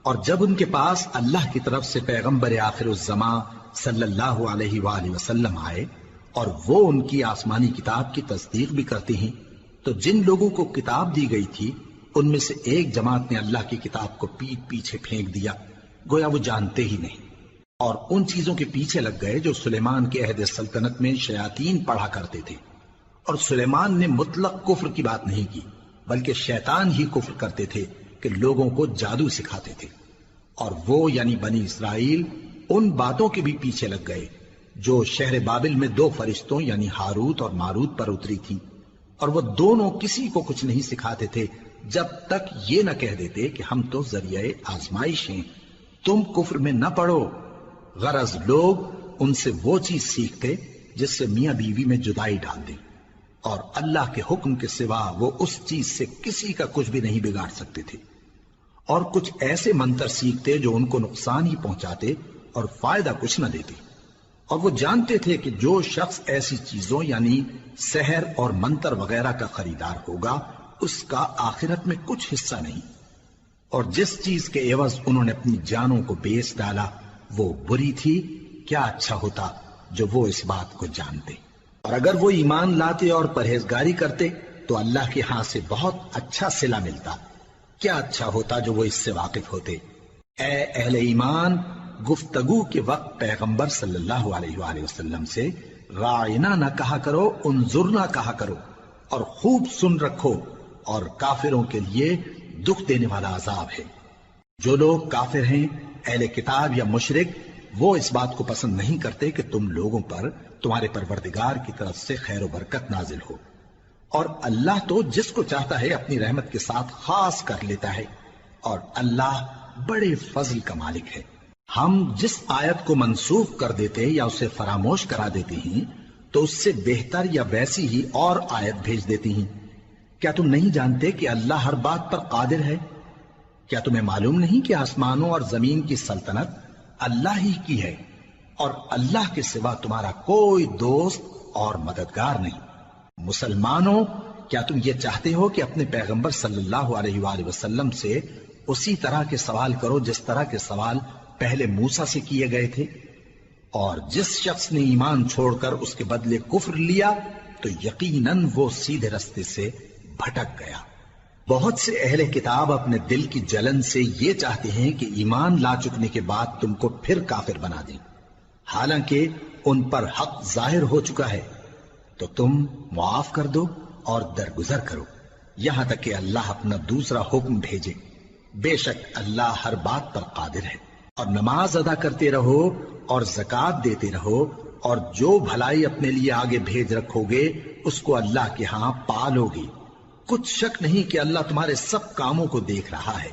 اور جب ان کے پاس اللہ کی طرف سے پیغمبر آخر الزماں صلی اللہ علیہ وآلہ وسلم آئے اور وہ ان کی آسمانی کتاب کی تصدیق بھی کرتے ہیں، تو جن لوگوں کو کتاب دی گئی تھی ان میں سے ایک جماعت نے اللہ کی کتاب کو پیٹ پیچھے پھینک دیا، گویا وہ جانتے ہی نہیں، اور ان چیزوں کے پیچھے لگ گئے جو سلیمان کے عہد سلطنت میں شیاطین پڑھا کرتے تھے۔ اور سلیمان نے مطلق کفر کی بات نہیں کی، بلکہ شیطان ہی کفر کرتے تھے کہ لوگوں کو جادو سکھاتے تھے، اور وہ یعنی بنی اسرائیل ان باتوں کے بھی پیچھے لگ گئے جو شہر بابل میں دو فرشتوں یعنی ہاروت اور ماروت پر اتری تھی، اور وہ دونوں کسی کو کچھ نہیں سکھاتے تھے جب تک یہ نہ کہہ دیتے کہ ہم تو ذریعہ آزمائش ہیں، تم کفر میں نہ پڑو۔ غرض لوگ ان سے وہ چیز سیکھتے جس سے میاں بیوی میں جدائی ڈال دیں، اور اللہ کے حکم کے سوا وہ اس چیز سے کسی کا کچھ بھی نہیں بگاڑ سکتے تھے، اور کچھ ایسے منتر سیکھتے جو ان کو نقصان ہی پہنچاتے اور فائدہ کچھ نہ دیتے، اور وہ جانتے تھے کہ جو شخص ایسی چیزوں یعنی سحر اور منتر وغیرہ کا خریدار ہوگا اس کا آخرت میں کچھ حصہ نہیں، اور جس چیز کے عوض انہوں نے اپنی جانوں کو بیچ ڈالا وہ بری تھی، کیا اچھا ہوتا جو وہ اس بات کو جانتے، اور اگر وہ ایمان لاتے اور پرہیزگاری کرتے تو اللہ کے ہاں سے بہت اچھا صلہ ملتا، کیا اچھا ہوتا جو وہ اس سے واقف ہوتے۔ اے اہل ایمان، گفتگو کے وقت پیغمبر صلی اللہ علیہ وآلہ وسلم سے راعنا نہ کہا کرو، انظرنا کہا کرو، اور خوب سن رکھو، اور کافروں کے لیے دکھ دینے والا عذاب ہے۔ جو لوگ کافر ہیں، اہل کتاب یا مشرک، وہ اس بات کو پسند نہیں کرتے کہ تم لوگوں پر تمہارے پروردگار کی طرف سے خیر و برکت نازل ہو، اور اللہ تو جس کو چاہتا ہے اپنی رحمت کے ساتھ خاص کر لیتا ہے، اور اللہ بڑے فضل کا مالک ہے۔ ہم جس آیت کو منسوخ کر دیتے یا اسے فراموش کرا دیتے ہیں تو اس سے بہتر یا ویسی ہی اور آیت بھیج دیتی ہیں۔ کیا تم نہیں جانتے کہ اللہ ہر بات پر قادر ہے؟ کیا تمہیں معلوم نہیں کہ آسمانوں اور زمین کی سلطنت اللہ ہی کی ہے، اور اللہ کے سوا تمہارا کوئی دوست اور مددگار نہیں؟ مسلمانوں، کیا تم یہ چاہتے ہو کہ اپنے پیغمبر صلی اللہ علیہ وآلہ وسلم سے اسی طرح کے سوال کرو جس طرح کے سوال پہلے موسیٰ سے کیے گئے تھے؟ اور جس شخص نے ایمان چھوڑ کر اس کے بدلے کفر لیا تو یقیناً وہ سیدھے رستے سے بھٹک گیا۔ بہت سے اہل کتاب اپنے دل کی جلن سے یہ چاہتے ہیں کہ ایمان لا چکنے کے بعد تم کو پھر کافر بنا دیں، حالانکہ ان پر حق ظاہر ہو چکا ہے، تو تم معاف کر دو اور درگزر کرو یہاں تک کہ اللہ اپنا دوسرا حکم بھیجے۔ بے شک اللہ ہر بات پر قادر ہے۔ اور نماز ادا کرتے رہو اور زکوٰۃ دیتے رہو، اور جو بھلائی اپنے لیے آگے بھیج رکھو گے اس کو اللہ کے ہاں پالو گے۔ کچھ شک نہیں کہ اللہ تمہارے سب کاموں کو دیکھ رہا ہے۔